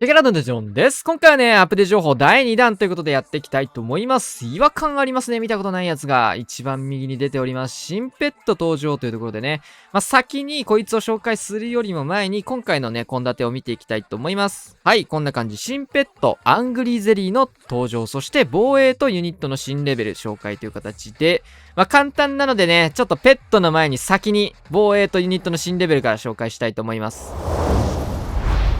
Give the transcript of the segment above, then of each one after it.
テケラドンデジョンです。今回はね、アップデート情報第2弾ということでやっていきたいと思います。違和感ありますね。見たことないやつが一番右に出ております。新ペット登場というところでね、先にこいつを紹介するよりも前に今回のね、献立を見ていきたいと思います。はい、こんな感じ。新ペット、アングリーゼリーの登場、そして防衛とユニットの新レベル紹介という形で、簡単なのでね、ちょっとペットの前に先に防衛とユニットの新レベルから紹介したいと思います。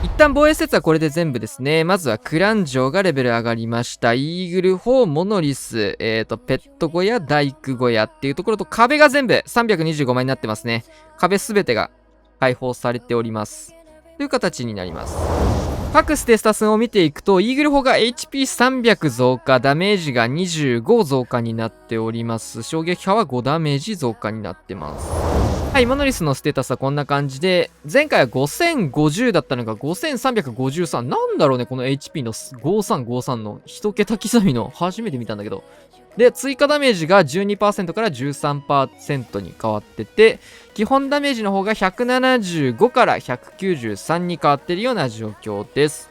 一旦防衛施設はこれで全部ですね。まずはクラン城がレベル上がりました。イーグル4、モノリス、ペット小屋、大工小屋っていうところと壁が全部325枚になってますね。壁すべてが開放されております。という形になります。各ステータスを見ていくと、イーグル4が HP300 増加、ダメージが25増加になっております。衝撃波は5ダメージ増加になってます。はい、モノリスのステータスはこんな感じで、前回は5050だったのが5353。なんだろうね、この HP の5353の一桁刻みの、初めて見たんだけど。で、追加ダメージが 12% から 13% に変わってて、基本ダメージの方が175から193に変わってるような状況です。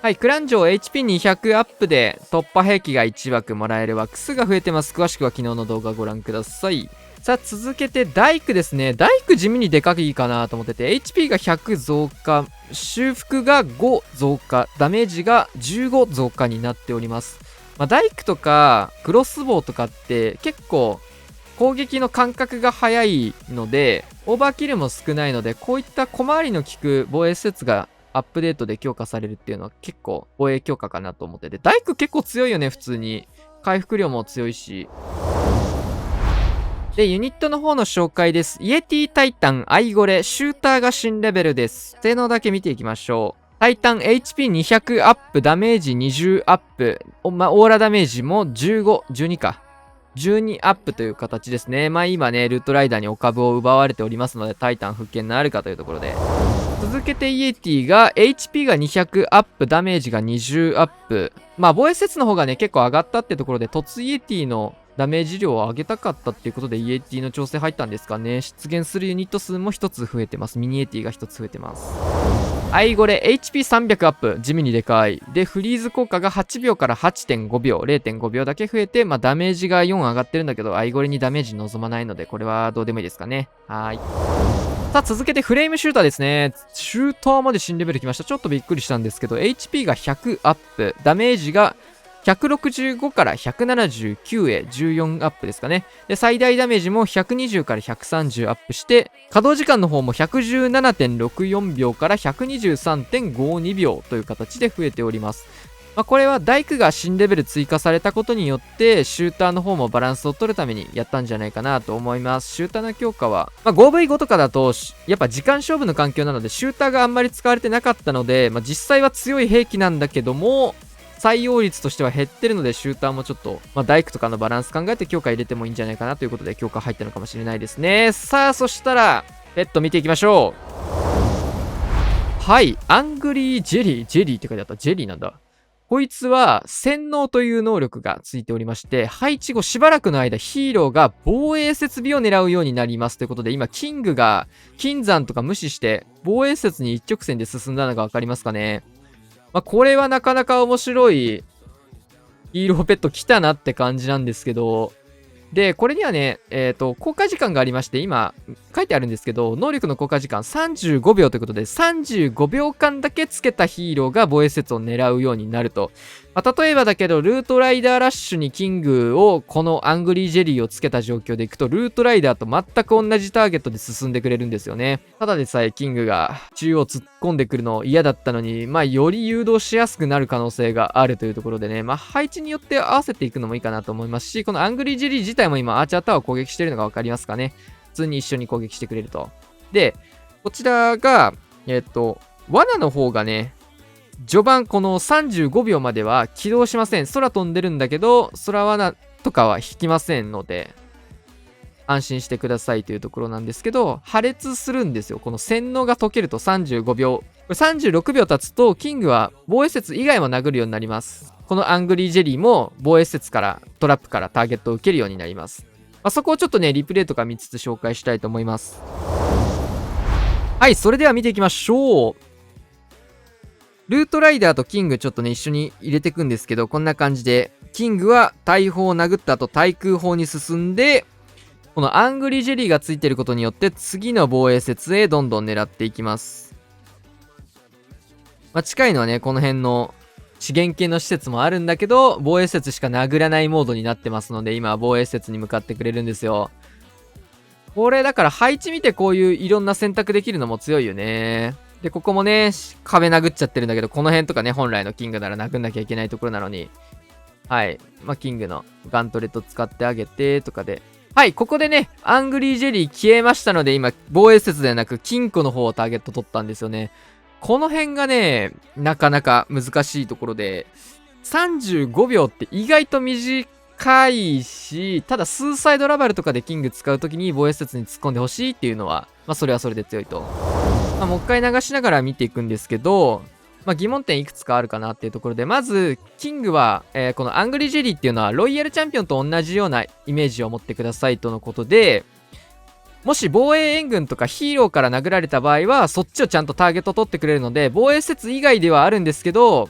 はい、クラン城 HP200 アップで突破兵器が1枠もらえるワックスが増えてます。詳しくは昨日の動画をご覧ください。さあ続けて大工ですね。大工地味にでかいかなと思ってて、 HP が100増加、修復が5増加、ダメージが15増加になっております。大工とかクロスボウとかって結構攻撃の間隔が早いので、オーバーキルも少ないので、こういった小回りの効く防衛施設がアップデートで強化されるっていうのは結構防衛強化かなと思ってて、大工結構強いよね。普通に回復量も強いし。で、ユニットの方の紹介です。イエティタイタン、アイゴレ、シューターが新レベルです。性能だけ見ていきましょう。タイタン HP200 アップ、ダメージ20アップ、オーラダメージも15、12か。12アップという形ですね。今ね、ルートライダーにお株を奪われておりますので、タイタン復権なるかというところで。続けてイエティが HP が200アップ、ダメージが20アップ。防衛施設の方がね、結構上がったってところで、突イエティのダメージ量を上げたかったっていうことでイエティの調整入ったんですかね。出現するユニット数も1つ増えてます。ミニエティが1つ増えてます。アイゴレ HP300 アップ、地味にでかい。で、フリーズ効果が8秒から 8.5 秒、0.5 秒だけ増えて、ダメージが4上がってるんだけど、アイゴレにダメージ望まないので、これはどうでもいいですかね。さあ、続けてフレームシューターですね。シューターまで新レベル来ました。ちょっとびっくりしたんですけど、HP が100アップ、ダメージが165から179へ14アップですかね。で、最大ダメージも120から130アップして、稼働時間の方も 117.64 秒から 123.52 秒という形で増えております。これは大工が新レベル追加されたことによって、シューターの方もバランスを取るためにやったんじゃないかなと思います。シューターの強化は、5V5 とかだと、やっぱ時間勝負の環境なので、シューターがあんまり使われてなかったので、実際は強い兵器なんだけども、採用率としては減ってるので、シューターもちょっと、大工とかのバランス考えて強化入れてもいいんじゃないかなということで強化入ったのかもしれないですね。さあ、そしたら、ペット見ていきましょう。はい、アングリージェリー、ジェリーって書いてあった。ジェリーなんだ。こいつは、洗脳という能力がついておりまして、配置後しばらくの間、ヒーローが防衛設備を狙うようになります。ということで、今、キングが金山とか無視して、防衛施設に一直線で進んだのがわかりますかね。これはなかなか面白いヒーローペット来たなって感じなんですけど、で、これにはね、効果時間がありまして、今、書いてあるんですけど、能力の効果時間35秒ということで、35秒間だけつけたヒーローが防衛施設を狙うようになると。例えばだけど、ルートライダーラッシュにキングを、このアングリージェリーをつけた状況でいくと、ルートライダーと全く同じターゲットで進んでくれるんですよね。ただでさえキングが中央突っ込んでくるの嫌だったのに、より誘導しやすくなる可能性があるというところでね、配置によって合わせていくのもいいかなと思いますし、このアングリージェリー自体も今、アーチャータワーを攻撃してるのがわかりますかね。普通に一緒に攻撃してくれると。で、こちらが、罠の方がね、序盤この35秒までは起動しません。空飛んでるんだけど、空罠とかは引きませんので、安心してくださいというところなんですけど、破裂するんですよ。この洗脳が解けると35秒。これ36秒経つと、キングは防衛施設以外も殴るようになります。このアングリージェリーも防衛施設から、トラップからターゲットを受けるようになります。そこをちょっとね、リプレイとか見つつ紹介したいと思います。はい、それでは見ていきましょう。ルートライダーとキングちょっとね、一緒に入れていくんですけど、こんな感じで、キングは大砲を殴った後、対空砲に進んで、このアングリージェリーがついてることによって、次の防衛節へどんどん狙っていきます。まあ、近いのはね、この辺の資源系の施設もあるんだけど、防衛節しか殴らないモードになってますので、今は防衛節に向かってくれるんですよ。これだから配置見てこういういろんな選択できるのも強いよね。で、ここもね、壁殴っちゃってるんだけど、この辺とかね、本来のキングなら殴んなきゃいけないところなのに、はい。まあ、キングのガントレット使ってあげて、とかで。はい、ここでね、アングリージェリー消えましたので、今、防衛節ではなく、金庫の方をターゲット取ったんですよね。この辺がね、なかなか難しいところで、35秒って意外と短いし、ただ、スーサイドラバルとかでキング使うときに防衛節に突っ込んでほしいっていうのは、まあ、それはそれで強いと。まあ、もう一回流しながら見ていくんですけど、まあ、疑問点いくつかあるかなっていうところで、まず、キングは、このアングリージェリーっていうのは、ロイヤルチャンピオンと同じようなイメージを持ってくださいとのことで、もし防衛援軍とかヒーローから殴られた場合は、そっちをちゃんとターゲット取ってくれるので、防衛節以外ではあるんですけど、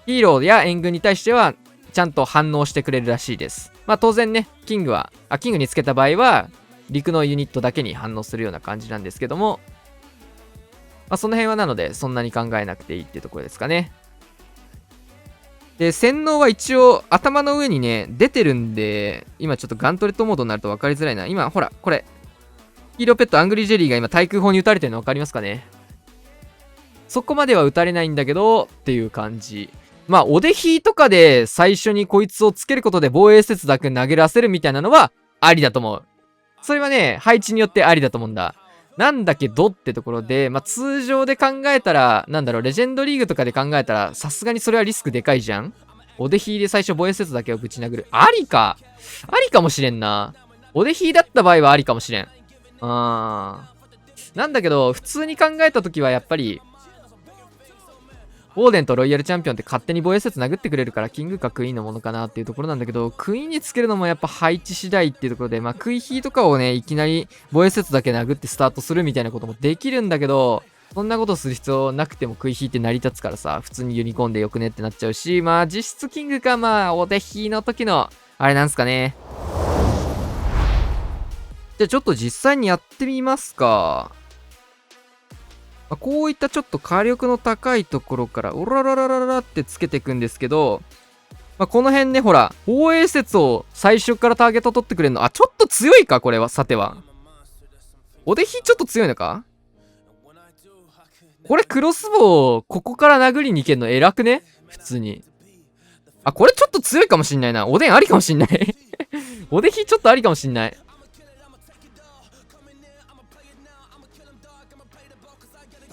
ヒーローや援軍に対しては、ちゃんと反応してくれるらしいです。まあ当然ね、キングにつけた場合は、陸のユニットだけに反応するような感じなんですけども、まあその辺はなので、そんなに考えなくていいっていうところですかね。で、洗脳は一応頭の上にね、出てるんで、今ちょっとガントレットモードになると分かりづらいな。今、ほら、これ。ヒーローペットアングリージェリーが今対空砲に撃たれてるの分かりますかね。そこまでは撃たれないんだけど、っていう感じ。まあ、おでひとかで最初にこいつをつけることで防衛節だけ投げらせるみたいなのはありだと思う。それはね、配置によってありだと思うんだ。なんだけどってところで、まあ、通常で考えたら、なんだろう、レジェンドリーグとかで考えたら、さすがにそれはリスクでかいじゃん。おでひで最初防衛節だけをぶち殴る。ありかもしれんな。おでひだった場合はありかもしれん。なんだけど、普通に考えたときはやっぱり、オーデンとロイヤルチャンピオンって勝手に防衛節殴ってくれるから、キングかクイーンのものかなっていうところなんだけど、クイーンにつけるのもやっぱ配置次第っていうところで、まあ、クイヒーとかをね、いきなり防衛節だけ殴ってスタートするみたいなこともできるんだけど、そんなことする必要なくてもクイヒーって成り立つからさ、普通にユニコーンでよくねってなっちゃうし、まあ、実質キングか、まあ、おでひの時の、あれなんすかね。じゃあちょっと実際にやってみますか。まあ、こういったちょっと火力の高いところから、オラララララってつけていくんですけど、まあ、この辺ね、ほら、防衛節を最初からターゲット取ってくれるの。あ、ちょっと強いか、これは、さては。おでひちょっと強いのか。これクロスボウ、ここから殴りに行けるの偉くね普通に。あ、これちょっと強いかもしんないな。おでんありかもしんないおでひちょっとありかもしんない。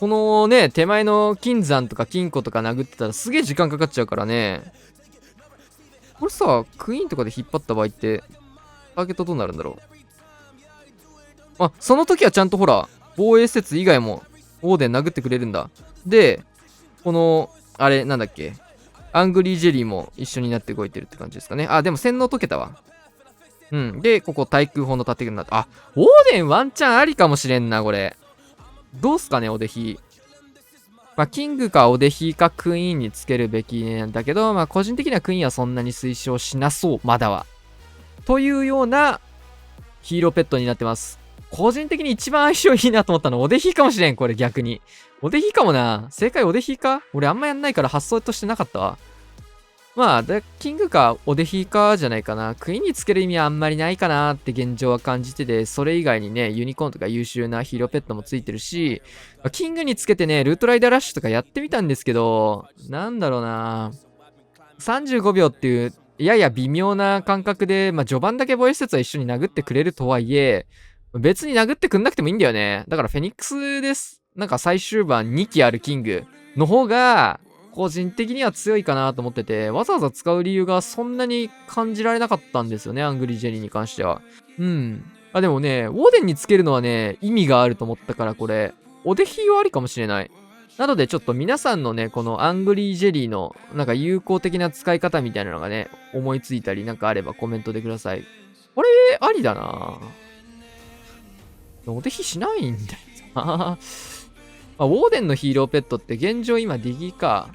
このね、手前の金山とか金庫とか殴ってたらすげえ時間かかっちゃうからね。これさ、クイーンとかで引っ張った場合って、ターゲットどうなるんだろう。あ、その時はちゃんとほら、防衛施設以外も、オーデン殴ってくれるんだ。で、この、あれ、なんだっけ。アングリージェリーも一緒になって動いてるって感じですかね。あ、でも洗脳解けたわ。うん。で、ここ対空砲の盾になって、あ、オーデンワンチャンありかもしれんな、これ。どうすかね、おでひ。まあ、キングかおでひかクイーンにつけるべきなんだけど、まあ、個人的にはクイーンはそんなに推奨しなそう、まだは。というようなヒーローペットになってます。個人的に一番相性いいなと思ったのおでひかもしれん、これ逆に。おでひかもな。正解おでひか俺あんまやんないから発想としてなかったわ。まあ、キングかおでひかじゃないかな。クイーンにつける意味はあんまりないかなって現状は感じてて、それ以外にね、ユニコーンとか優秀なヒーローペットもついてるし、キングにつけてね、ルートライダーラッシュとかやってみたんですけど、なんだろうな。35秒っていう、やや微妙な感覚で、まあ序盤だけ防衛施設は一緒に殴ってくれるとはいえ、別に殴ってくんなくてもいいんだよね。だからフェニックスです。なんか最終盤2機あるキングの方が、個人的には強いかなと思ってて、わざわざ使う理由がそんなに感じられなかったんですよね、アングリージェリーに関しては。うん。あ、でもね、ウォーデンにつけるのはね、意味があると思ったから、これ、おでひはありかもしれない。なので、ちょっと皆さんのね、このアングリージェリーの、なんか有効的な使い方みたいなのがね、思いついたりなんかあればコメントでください。これ、ありだなおでひしないんだよなまあ、ウォーデンのヒーローペットって現状今ディギか。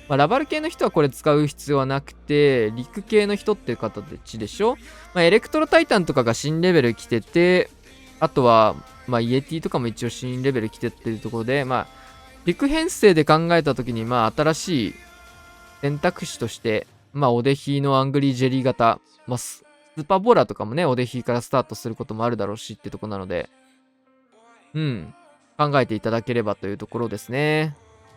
まあ、ラバル系の人はこれ使う必要はなくて、陸系の人っていう形でしょ。まあ、エレクトロタイタンとかが新レベル来てて、あとは、まあ、イエティとかも一応新レベル来てっていうところで、まあ、陸編成で考えたときに、まあ、新しい選択肢として、まあ、オデヒーのアングリージェリー型、まあ、スーパーボーラーとかもね、オデヒーからスタートすることもあるだろうしってとこなので、考えていただければというところですね。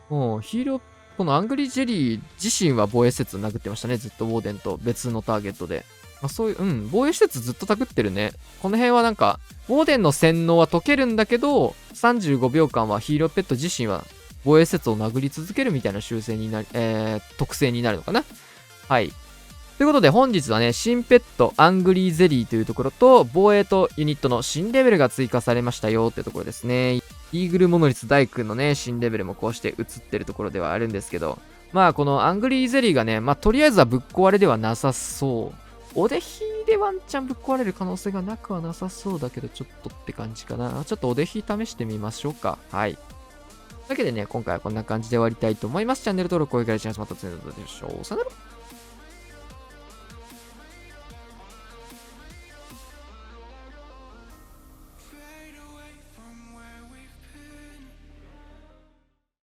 もう、ヒーロー、このアングリージェリー自身は防衛施設を殴ってましたね。ずっとウォーデンと別のターゲットで。まあ、そういう、防衛施設ずっと殴ってるね。この辺はなんか、ウォーデンの洗脳は解けるんだけど、35秒間はヒーローペット自身は防衛施設を殴り続けるみたいな習性になり、特性になるのかな。はい。ということで本日はね、新ペットアングリーゼリーというところと、防衛とユニットの新レベルが追加されましたよってところですね。イーグルモノリス大君のね、新レベルもこうして映ってるところではあるんですけど、まあこのアングリーゼリーがね、まあとりあえずはぶっ壊れではなさそう。おでひでワンチャンぶっ壊れる可能性がなくはなさそうだけど、ちょっとって感じかな。ちょっとおでひ試してみましょうか。はい。というわけでね、今回はこんな感じで終わりたいと思います。チャンネル登録、高評価、お願いします。また次の動画でお会いしましょう。さよなら。